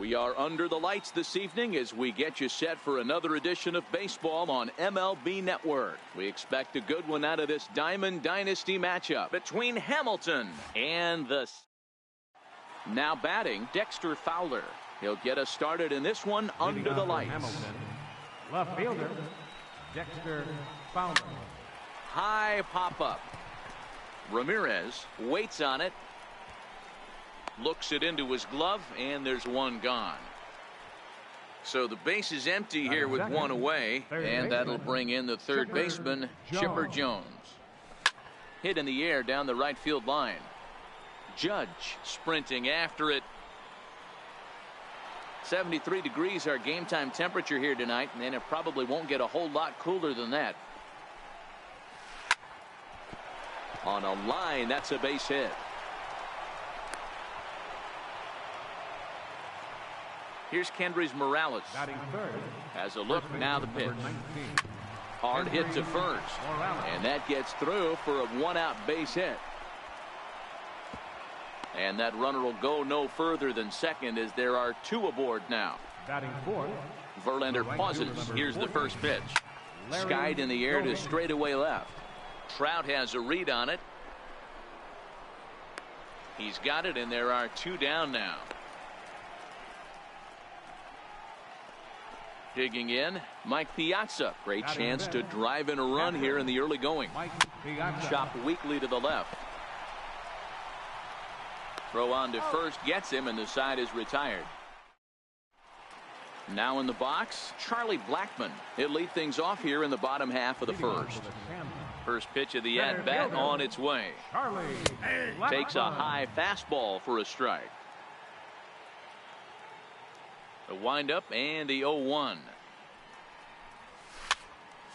We are under the lights this evening as we get you set for another edition of baseball on MLB Network. We expect a good one out of this Diamond Dynasty matchup between Hamilton and the... Now batting, Dexter Fowler. He'll get us started in this one under the lights. Hamilton, left fielder, Dexter Fowler. High pop-up. Ramirez waits on it. Looks it into his glove, and there's one gone. So the base is empty here with one away, and that'll bring in the third baseman, Chipper Jones. Hit in the air down the right field line. Judge sprinting after it. 73 degrees our game time temperature here tonight, and it probably won't get a whole lot cooler than that. On a line, that's a base hit. Here's Kendrys Morales. Has a look, now the pitch. Hard hit to first. And that gets through for a one-out base hit. And that runner will go no further than second as there are two aboard now. Verlander pauses. Here's the first pitch. Skied in the air to straightaway left. Trout has a read on it. He's got it, and there are two down now. Digging in, Mike Piazza. Great chance to drive in a run here in the early going. Chopped weakly to the left. Throw on to first gets him, and the side is retired. Now in the box, Charlie Blackmon. He'll lead things off here in the bottom half of the first. First pitch of the at-bat on its way. Takes a high fastball for a strike. The windup and the 0-1.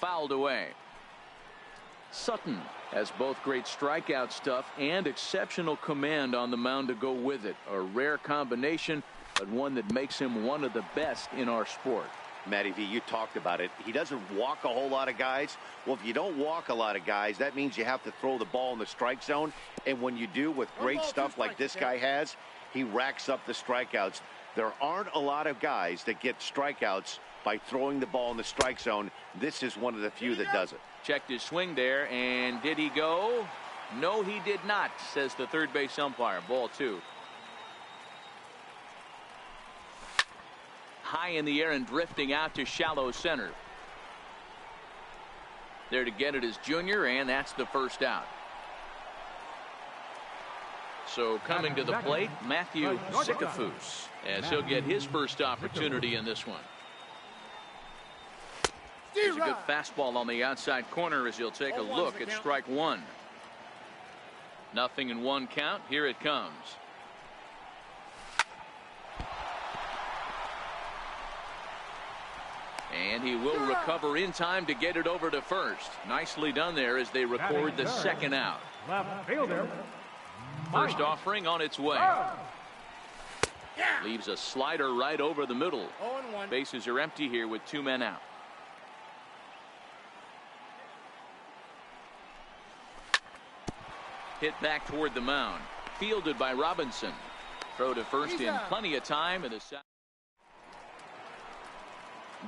Fouled away. Sutton has both great strikeout stuff and exceptional command on the mound to go with it. A rare combination, but one that makes him one of the best in our sport. Matty V, you talked about it. He doesn't walk a whole lot of guys. Well, if you don't walk a lot of guys, that means you have to throw the ball in the strike zone. And when you do with great stuff like this guy has, he racks up the strikeouts. There aren't a lot of guys that get strikeouts by throwing the ball in the strike zone. This is one of the few that does it. Checked his swing there, and did he go? No, he did not, says the third base umpire. Ball two. High in the air and drifting out to shallow center. There to get it is Junior, and that's the first out. So coming to the plate, Matthew Sikafus, as he'll get his first opportunity in this one. There's a good fastball on the outside corner as he'll take a look at strike one. Nothing in one count. Here it comes. And he will recover in time to get it over to first. Nicely done there as they record the second out. First offering on its way. Leaves a slider right over the middle. Bases are empty here with two men out. Hit back toward the mound. Fielded by Robinson. Throw to first in plenty of time. And the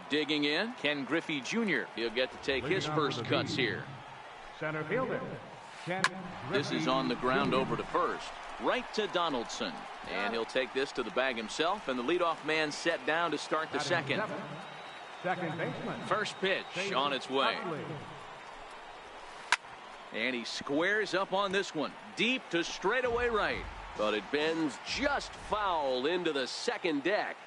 digging in, Ken Griffey Jr. He'll get to take his first cuts here. Center fielder. This is on the ground over to first. Right to Donaldson. And he'll take this to the bag himself, and the leadoff man set down to start the second. Second baseman. First pitch on its way. And he squares up on this one. Deep to straightaway right. But it bends just foul into the second deck.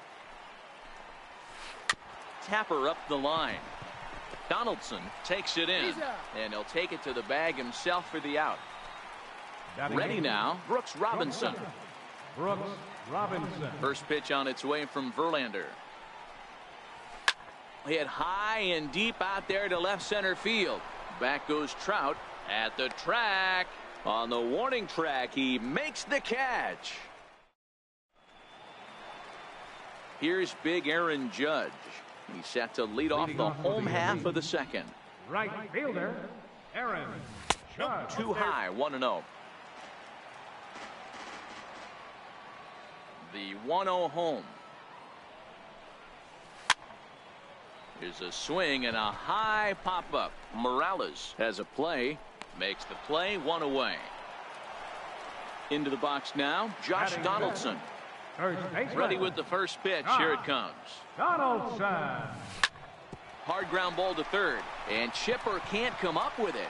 Tapper up the line. Donaldson takes it in, and he'll take it to the bag himself for the out. Ready now, Brooks Robinson. First pitch on its way from Verlander. Hit high and deep out there to left center field. Back goes Trout at the track. On the warning track, he makes the catch. Here's big Aaron Judge. He's set to lead off the home half of the second. Right fielder, Aaron Judge. Too high, 1-0. The 1-0 home. Here's a swing and a high pop-up. Morales has a play. Makes the play, one away. Into the box now, Josh Donaldson. Ready with the first pitch. Here it comes. Donaldson. Hard ground ball to third. And Chipper can't come up with it.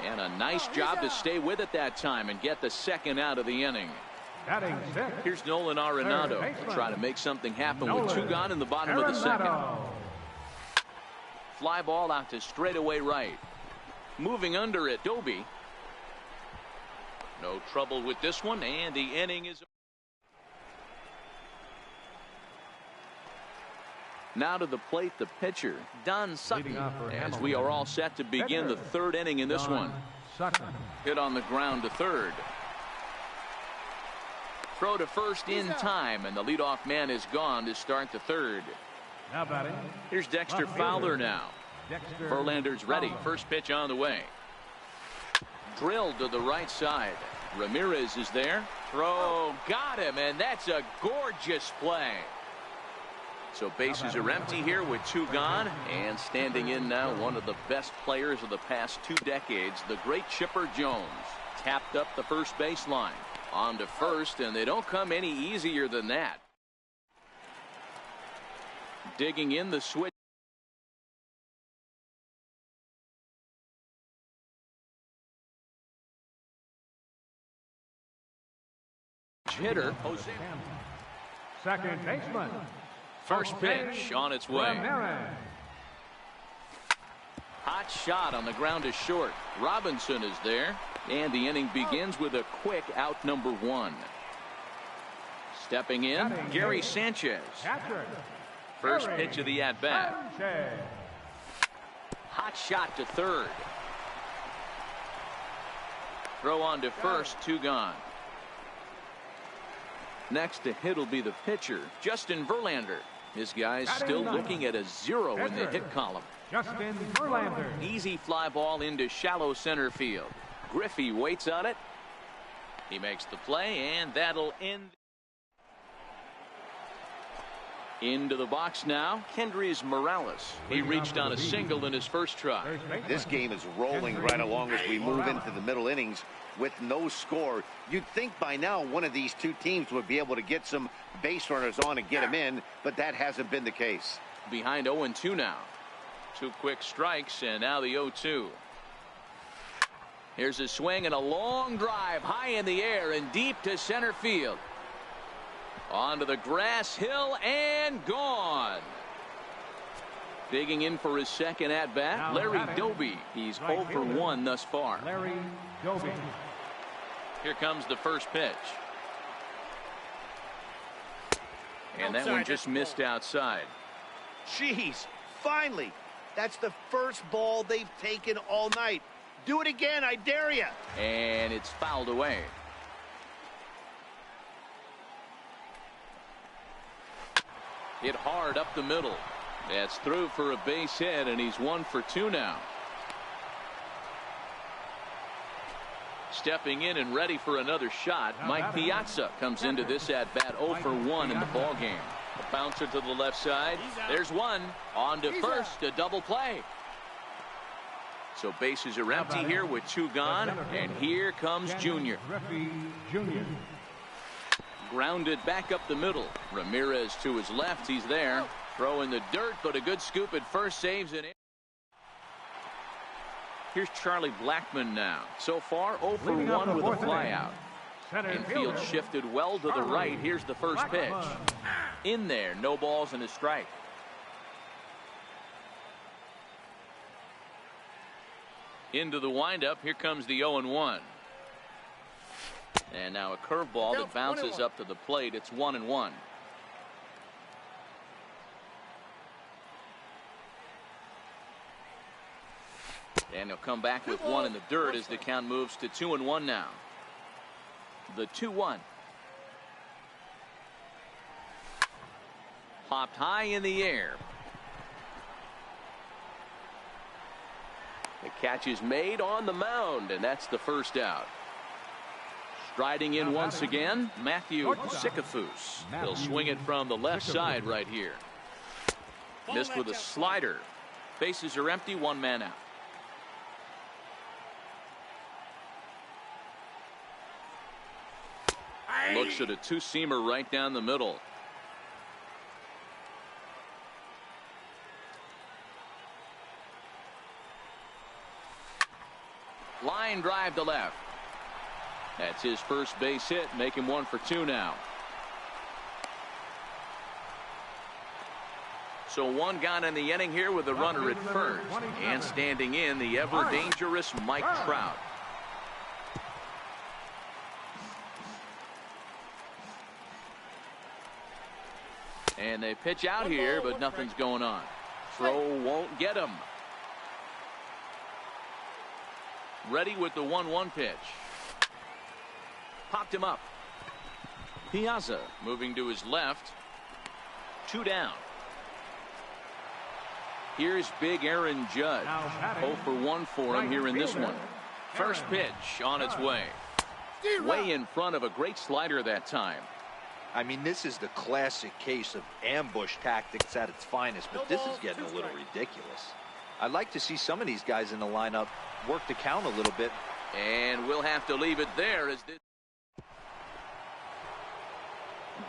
And a nice job to stay with it that time and get the second out of the inning. Here's Nolan Arenado to try to make something happen with two gone in the bottom of the second. Fly ball out to straightaway right. Moving under it, Doby. No trouble with this one, and the inning is. Now to the plate, the pitcher, Don Sutton, as we are all set to begin the third inning in this one. Hit on the ground to third. Throw to first in time, and the leadoff man is gone to start the third. Now batting. Here's Dexter Fowler now. Verlander's ready. First pitch on the way. Drilled to the right side. Ramirez is there. Throw, got him, and that's a gorgeous play. So bases are empty here with two gone, and standing in now one of the best players of the past 2 decades, the great Chipper Jones. Tapped up the first baseline. On to first, and they don't come any easier than that. Digging in the switch. Hitter, Jose. Second baseman. First pitch on its way. Hot shot on the ground is short. Robinson is there. And the inning begins with a quick out number 1. Stepping in, Gary Sanchez. First pitch of the at-bat. Hot shot to third. Throw on to first, 2 gone. Next to hit will be the pitcher, Justin Verlander. His guy's still looking at a 0 in the hit column. Justin Verlander. Easy fly ball into shallow center field. Griffey waits on it. He makes the play, and that'll end. Into the box now, Kendrys Morales. He reached on a single in his first try. This game is rolling right along as we move into the middle innings with no score. You'd think by now one of these two teams would be able to get some base runners on and get them in, but that hasn't been the case. Behind 0-2 now. 2 quick strikes, and now the 0-2. Here's a swing and a long drive high in the air and deep to center field. Onto the grass hill and gone. Digging in for his second at bat, Larry Doby. He's 0 for 1 thus far. Larry Doby. Here comes the first pitch. And that one just missed outside. Jeez, finally. That's the first ball they've taken all night. Do it again, I dare you. And it's fouled away. Hit hard up the middle. That's through for a base hit, and he's 1 for 2 now. Stepping in and ready for another shot, Mike Piazza comes into this at bat 0 for 1 in the ball game. A bouncer to the left side. There's one. On to first, a double play. So bases are empty here with 2 gone, and here comes Junior. Grounded back up the middle. Ramirez to his left. He's there. Throw in the dirt, but a good scoop at first, saves it. Here's Charlie Blackmon now. So far, 0 for 1 with a flyout. Infield shifted well to the right. Here's the first pitch. In there, no balls and a strike. Into the windup. Here comes the 0-1. And now a curveball that bounces up to the plate. It's 1-1. And he'll come back with 1 in the dirt as the count moves to 2-1 now. The 2-1. Popped high in the air. The catch is made on the mound, and that's the first out. Striding in once again, Matthew Sikafus. He'll swing it from the left side right here. Missed with a slider. Bases are empty, one man out. Looks at a two-seamer right down the middle. Line drive to left. That's his first base hit, make him 1 for 2 now. So one gone in the inning here with a runner at first. And standing in, the ever-dangerous Mike Trout. And they pitch out here, but nothing's going on. Throw won't get him. Ready with the 1-1 pitch. Popped him up. Piazza moving to his left. 2 down. Here's big Aaron Judge. 0 for 1 for him here in this one. First pitch on its way. Way in front of a great slider that time. I mean, this is the classic case of ambush tactics at its finest, but this is getting a little ridiculous. I'd like to see some of these guys in the lineup work the count a little bit. And we'll have to leave it there as this.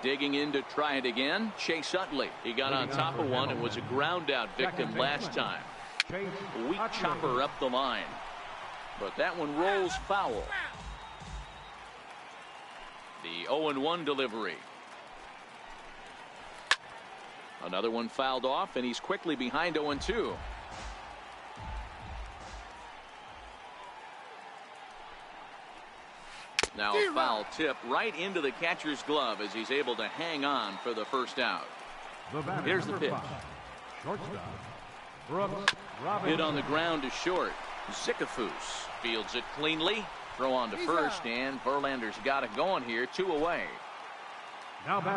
Digging in to try it again. Chase Utley. He got on top of one and was a ground out victim last time. Weak chopper up the line. But that one rolls foul. The 0-1 delivery. Another one fouled off, and he's quickly behind 0-2. Now a foul tip right into the catcher's glove as he's able to hang on for the first out. Here's the pitch. Hit on the ground to short. Zicafus fields it cleanly. Throw on to first, and Verlander's got it going here. 2 away.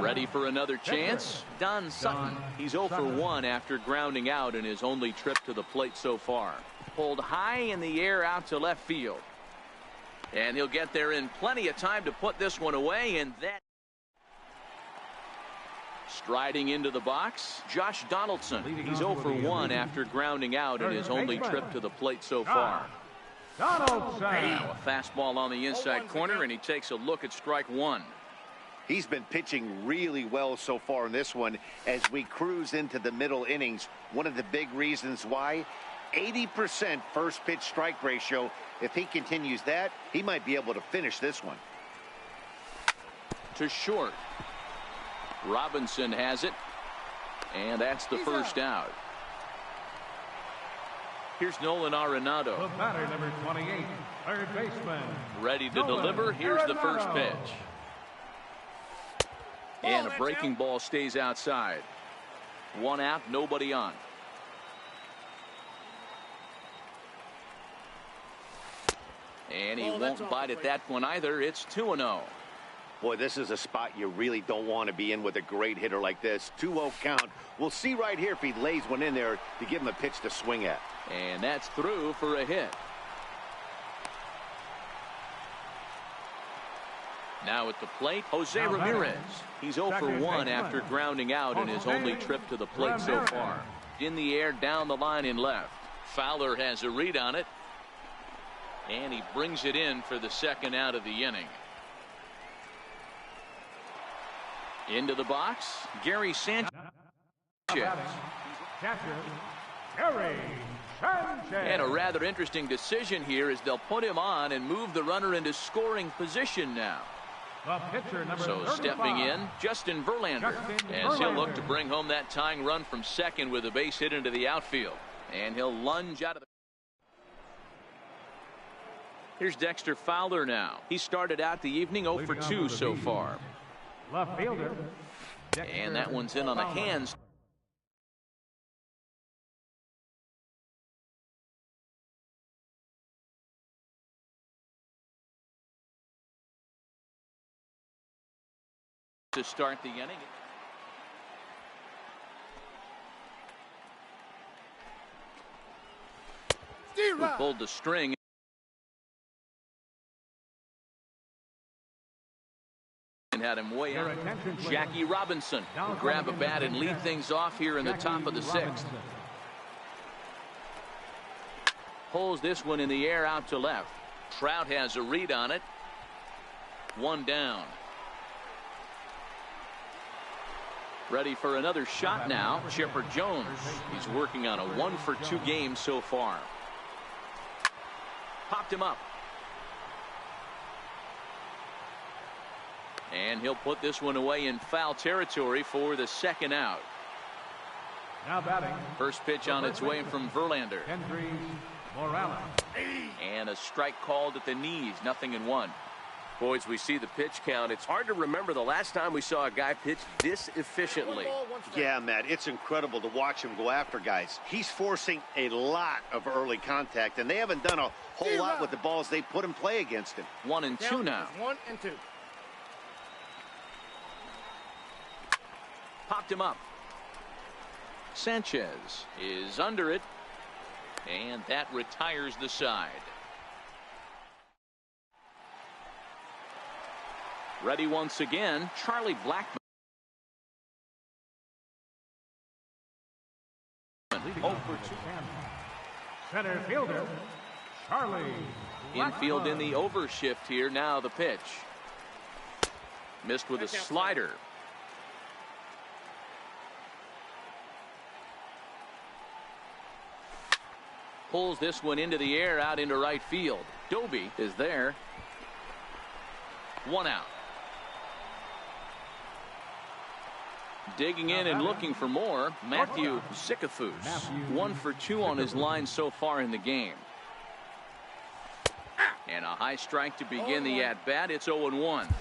Ready for another chance? Don Sutton. He's 0 for 1 after grounding out in his only trip to the plate so far. Pulled high in the air out to left field. And he'll get there in plenty of time to put this one away, and that. Striding into the box, Josh Donaldson. He's 0 for 1 after grounding out in his only trip to the plate so far. Donaldson. Now a fastball on the inside corner, and he takes a look at strike 1. He's been pitching really well so far in this one as we cruise into the middle innings. One of the big reasons why, 80% first pitch strike ratio. If he continues that, he might be able to finish this one. To short. Robinson has it. And that's the first out. Here's Nolan Arenado. The batter, number 28, third baseman. Ready to deliver. Here's the first pitch. And a breaking ball stays outside. 1 out, nobody on. And he won't bite at that one either. It's 2-0. Boy, this is a spot you really don't want to be in with a great hitter like this. 2-0 count. We'll see right here if he lays one in there to give him a pitch to swing at. And that's through for a hit. Now at the plate, Jose Ramirez. He's 0 for 1 after grounding out in his only trip to the plate so far. In the air, down the line in left. Fowler has a read on it. And he brings it in for the second out of the inning. Into the box, Gary Sanchez. And a rather interesting decision here as they'll put him on and move the runner into scoring position now. So stepping in, Justin Verlander, as he'll look to bring home that tying run from second with a base hit into the outfield. And he'll lunge out of the. Here's Dexter Fowler now. He started out the evening 0 for 2 so far. Left fielder. And that one's in on the hands. To start the inning. Who pulled the string. and had him way Your out. attention, please. Jackie Robinson Now will grab a coming in bat the and pinch lead hitter, things off here in the top of the Jackie sixth. Robinson. Pulls this one in the air out to left. Trout has a read on it. One down. Ready for another shot now. Chipper Jones. He's working on a 1-for-2 game so far. Popped him up. And he'll put this one away in foul territory for the second out. Now batting. First pitch on its way from Verlander. Kendrys Morales. And a strike called at the knees. 0-1. Boys, we see the pitch count. It's hard to remember the last time we saw a guy pitch this efficiently. Yeah, Matt, it's incredible to watch him go after guys. He's forcing a lot of early contact, and they haven't done a whole lot with the balls they put in play against him. 1-2 now. 1-2. Popped him up. Sanchez is under it, and that retires the side. Ready once again, Charlie Blackmon. Leading off for 2. Center fielder, Charlie Infield in Blackmon. the overshift here. Now the pitch. Missed with a slider. Pulls this one into the air out into right field. Doby is there. 1 out. Digging in and looking for more, Matthew Zickafoose. 1-for-2 on his line so far in the game. And a high strike to begin the at-bat. It's 0-1.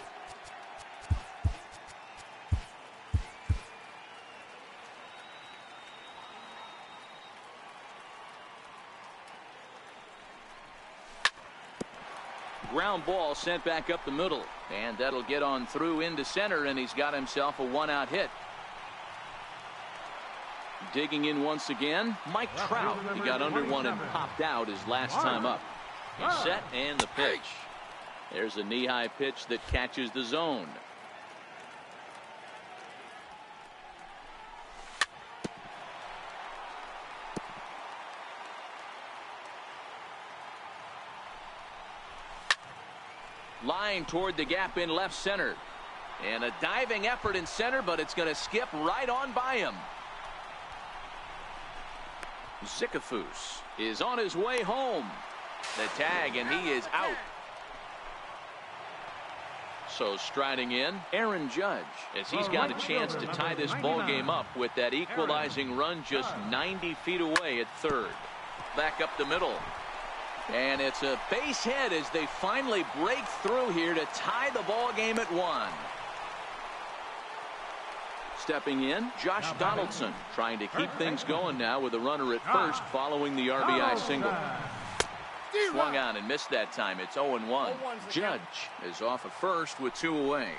Ground ball sent back up the middle, and that'll get on through into center, and he's got himself a 1-out hit. Digging in once again, Mike Trout. He got under one and popped out his last time up. He's set, and the pitch. There's a knee-high pitch that catches the zone. Line toward the gap in left center. And a diving effort in center, but it's going to skip right on by him. Zickafoose is on his way home. The tag, and he is out. So striding in, Aaron Judge, as he's got a chance to tie this ball game up with that equalizing run just 90 feet away at third. Back up the middle. And it's a base hit as they finally break through here to tie the ball game at 1. Stepping in, Josh Donaldson trying to keep things going now with a runner at first following the RBI single. Swung on and missed that time. It's 0-1. Judge is off at first with 2 away.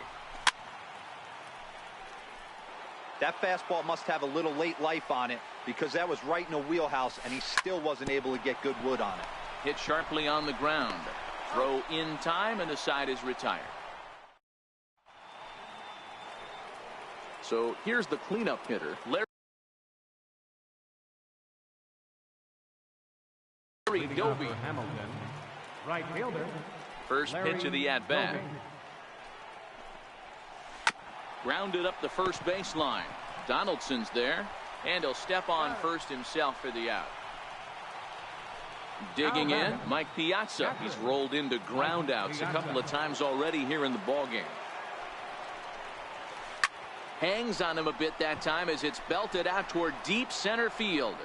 That fastball must have a little late life on it because that was right in the wheelhouse, and he still wasn't able to get good wood on it. Hit sharply on the ground. Throw in time, and the side is retired. So here's the cleanup hitter, Larry Doby. Hamilton. Right fielder. First pitch of the at-bat. Grounded up the first baseline. Donaldson's there, and he'll step on first himself for the out. Digging in, Mike Piazza. He's rolled into ground outs a couple of times already here in the ballgame. Hangs on him a bit that time as it's belted out toward deep center field.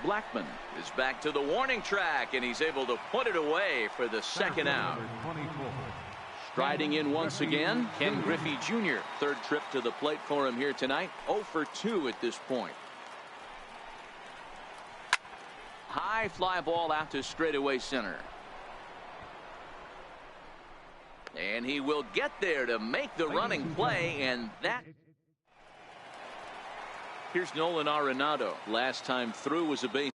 Blackmon is back to the warning track, and he's able to put it away for the second out. Striding in once again, Ken Griffey Jr. Third trip to the plate for him here tonight. 0-for-2 at this point. High fly ball out to straightaway center. And he will get there to make the running play, and that. Here's Nolan Arenado. Last time through was a base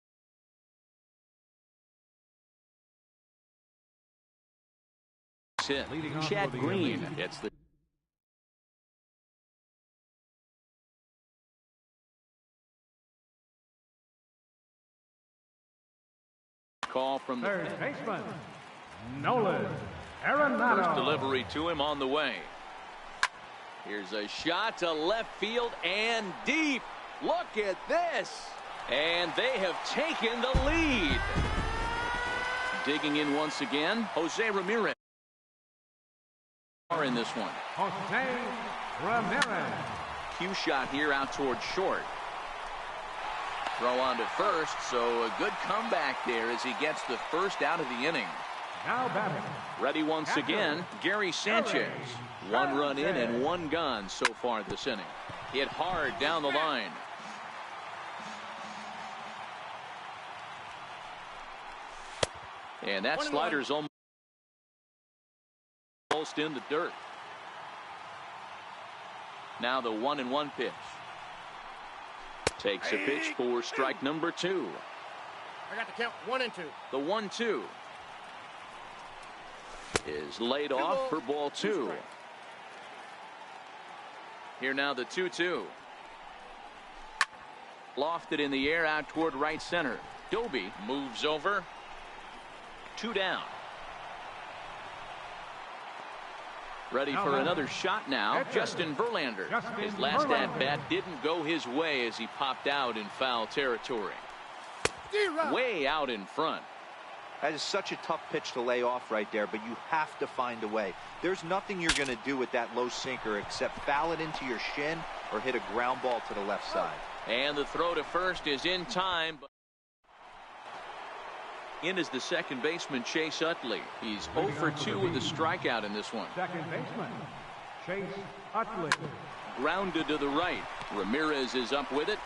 hit. Chad Green gets the call from the Third baseman, Nolan Arenado. first delivery to him on the way. Here's a shot to left field and deep. Look at this. And they have taken the lead. Digging in once again, Jose Ramirez in this one. Jose Ramirez. Cue shot here out towards short. Throw on to first, so a good comeback there as he gets the first out of the inning. Now batting. Ready once again, Gary Sanchez. One run in and one gone so far this inning. Hit hard down the line. And that slider's almost in the dirt. Now the 1-1 pitch. Takes a pitch for strike number 2. I got the count 1 and 2. The 1-2 is laid off for ball 2. Here now the 2-2. Lofted in the air out toward right center. Doby moves over. 2 down. Ready for another shot now. Justin Verlander. His last at-bat didn't go his way as he popped out in foul territory. Way out in front. That is such a tough pitch to lay off right there, but you have to find a way. There's nothing you're going to do with that low sinker except foul it into your shin or hit a ground ball to the left side. And the throw to first is in time. In is the second baseman, Chase Utley. He's 0 for 2 with a strikeout in this one. Second baseman, Chase Utley. Grounded to the right. Ramirez is up with it.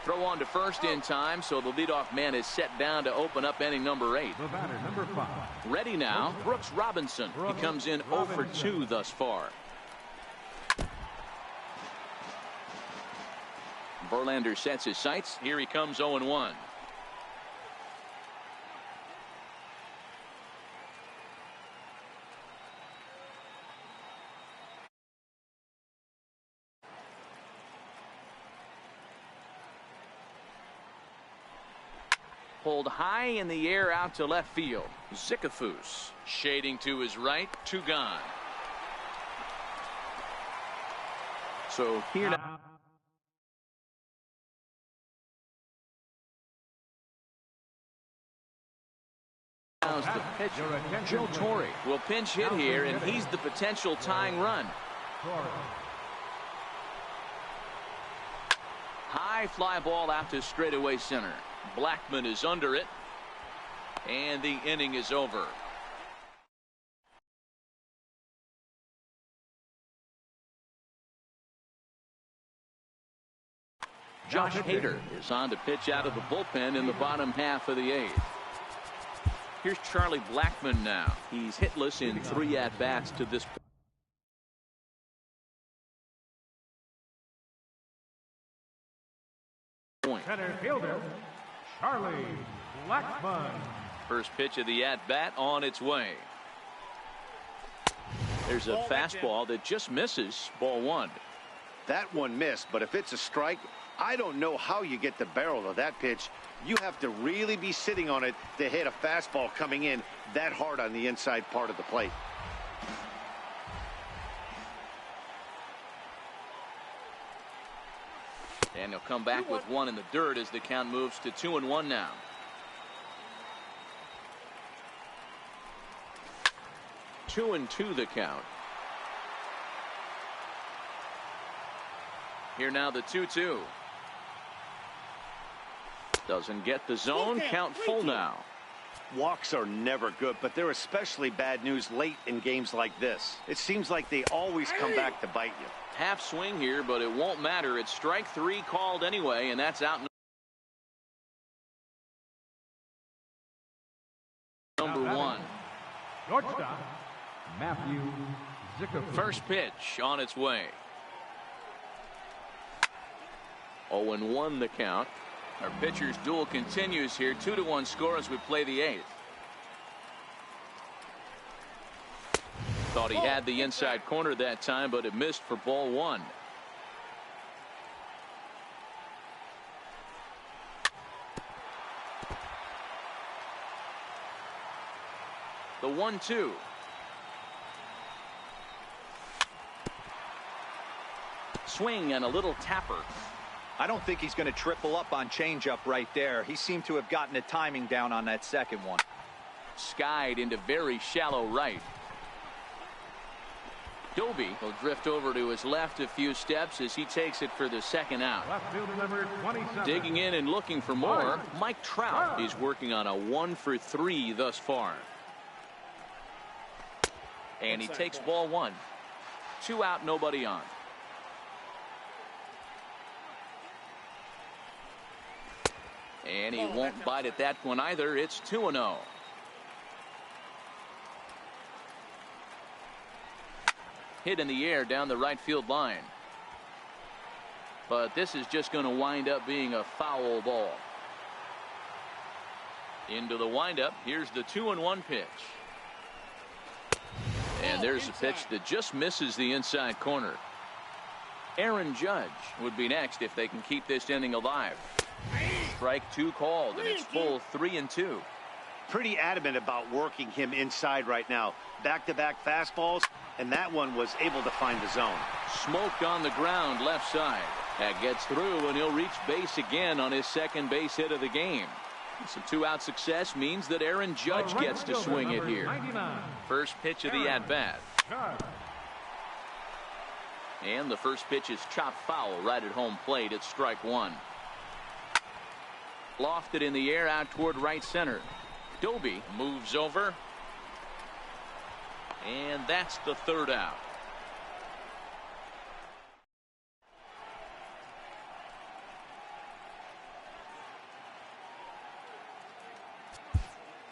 Throw on to first in time, so the leadoff man is set down to open up inning number 8. The batter, number 5. Ready now, Brooks Robinson. He comes in 0 for 2 thus far. Verlander sets his sights. Here he comes 0-1. Pulled high in the air out to left field. Zicafus shading to his right. 2 gone. So here now. Now's the pitcher. Joe Torre will pinch hit here, and he's the potential tying run. High fly ball out to straightaway center. Blackman is under it, and the inning is over. Josh Hader is on to pitch out of the bullpen in the bottom half of the 8th. Here's Charlie Blackman now. He's hitless in 3 at-bats to this point. Center fielder, Charlie Blackman. First pitch of the at-bat on its way. There's a fastball that just misses. Ball 1. That one missed, but if it's a strike, I don't know how you get the barrel of that pitch. You have to really be sitting on it to hit a fastball coming in that hard on the inside part of the plate. And he'll come back with 1 in the dirt as the count moves to 2-1 now. Two and 2 the count. Here now the 2-2. Doesn't get the zone. Count full now. Walks are never good, but they're especially bad news late in games like this. It seems like they always come back to bite you. Half swing here, but it won't matter. It's strike 3 called anyway, and that's out number 1. Shortstop, Matthew Zicafus. First pitch on its way. 0-1 the count. Our pitcher's duel continues here. 2-1 score as we play the 8th. Thought he had the inside corner that time, but it missed for ball 1. The 1-2. Swing and a little tapper. I don't think he's going to triple up on changeup right there. He seemed to have gotten the timing down on that second one. Skied into very shallow right. Doby will drift over to his left a few steps as he takes it for the second out. Left fielder number 27. Digging in and looking for more, Mike Trout is working on a 1-for-3 thus far. And he takes ball one. 2 out, nobody on. And he won't bite at that one either. It's 2-0. Hit in the air down the right field line. But this is just going to wind up being a foul ball. Into the windup. Here's the 2-1 pitch. And there's a pitch that just misses the inside corner. Aaron Judge would be next if they can keep this inning alive. Strike 2 called, and it's full 3-2. Pretty adamant about working him inside right now. Back-to-back fastballs, and that one was able to find the zone. Smoked on the ground left side. That gets through, and he'll reach base again on his second base hit of the game. Some 2-out success means that Aaron Judge gets to swing it here. 99. First pitch of the at-bat. And the first pitch is chopped foul right at home plate. It's strike 1. Lofted in the air out toward right center. Doby moves over. And that's the 3rd out.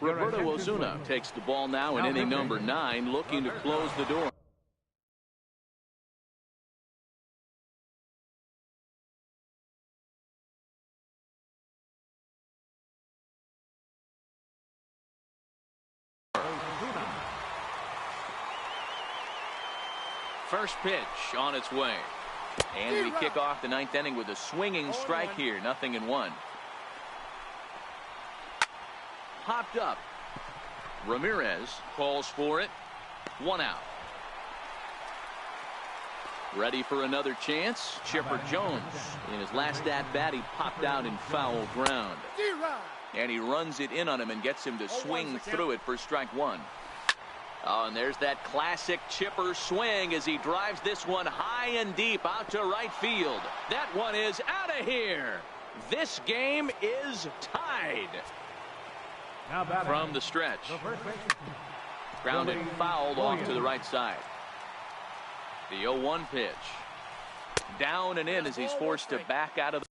Roberto Ozuna takes the ball now in inning number 9, looking to close the door. First pitch on its way. And we kick off the 9th inning with a swinging strike here. 0-1. Popped up. Ramirez calls for it. 1 out. Ready for another chance. Chipper Jones. In his last at-bat, he popped out in foul ground. And he runs it in on him and gets him to swing through it for strike 1. Oh, and there's that classic Chipper swing as he drives this one high and deep out to right field. That one is out of here. This game is tied. From the stretch. Grounded, fouled off to the right side. The 0-1 pitch. Down and in as he's forced to back out of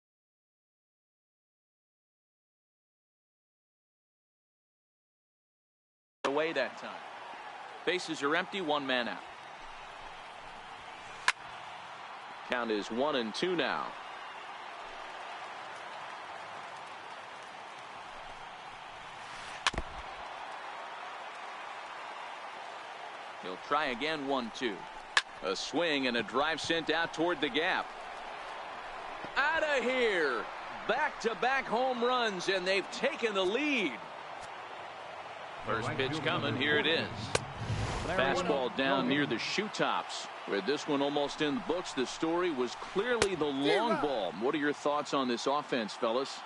the way that time. Bases are empty, 1 man out. Count is 1-2 now. He'll try again. 1-2. A swing and a drive sent out toward the gap. Out of here. Back-to-back home runs, and they've taken the lead. First pitch coming. Here it is. Fastball down near the shoe tops. With this one almost in the books, the story was clearly the long ball. What are your thoughts on this offense, fellas?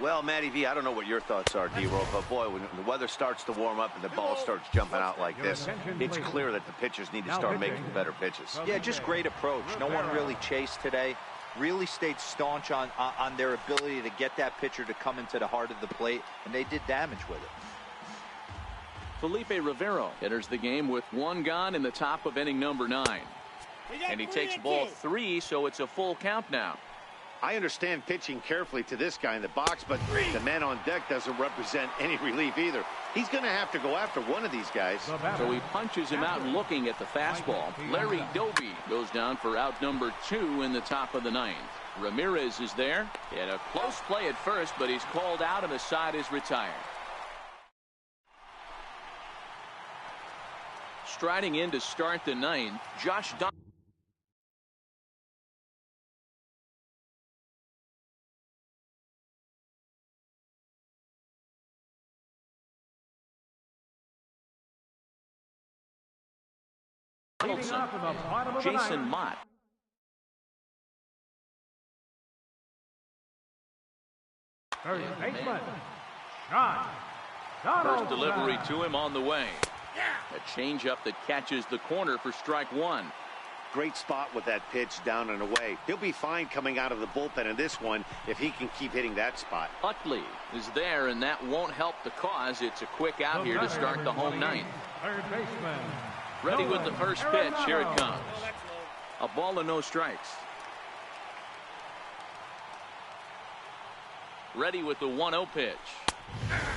Well, Matty V, I don't know what your thoughts are, D-Roll, but boy, when the weather starts to warm up and the ball starts jumping out like this, it's clear that the pitchers need to start making better pitches. Yeah, just great approach. No one really chased today. Really stayed staunch on their ability to get that pitcher to come into the heart of the plate, and they did damage with it. Felipe Rivero enters the game with 1 gone in the top of inning number 9. And he takes ball 3, so it's a full count now. I understand pitching carefully to this guy in the box, but the man on deck doesn't represent any relief either. He's going to have to go after one of these guys. So he punches him out looking at the fastball. Larry Doby goes down for out number 2 in the top of the 9th. Ramirez is there. He had a close play at first, but he's called out and the side is retired. Striding in to start the 9th, Josh Don Wilson. off in the bottom of the Jason ninth. Mott. First baseman, Sean First Donaldson. delivery to him on the way. A changeup that catches the corner for strike one. Great spot with that pitch down and away. He'll be fine coming out of the bullpen in this one if he can keep hitting that spot. Utley is there, and that won't help the cause. It's a quick out here to start the home ninth. Third baseman, Ready with the first pitch. Here it comes. Oh, that's low. A ball and no strikes. Ready with the 1-0 pitch.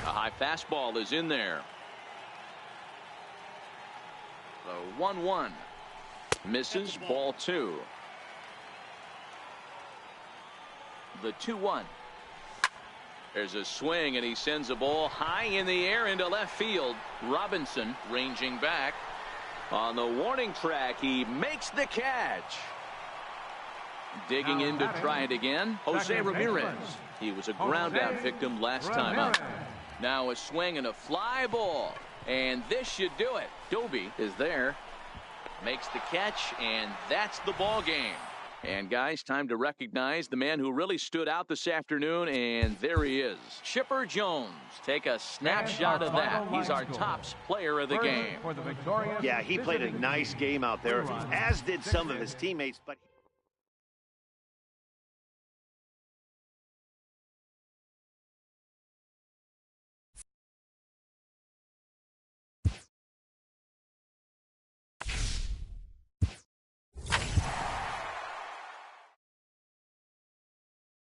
A high fastball is in there. The 1-1. Misses, ball 2. The 2-1. There's a swing, and he sends a ball high in the air into left field. Robinson ranging back. On the warning track, he makes the catch. Digging in to try it again, Jose Ramirez. He was a ground out victim last time up. Now a swing and a fly ball. And this should do it. Doby is there. Makes the catch, and that's the ball game. And guys, time to recognize the man who really stood out this afternoon, and there he is. Chipper Jones. Take a snapshot of that. He's our tops player of the game. For the victorious Yeah, he played a nice game out there, as did some of his teammates, but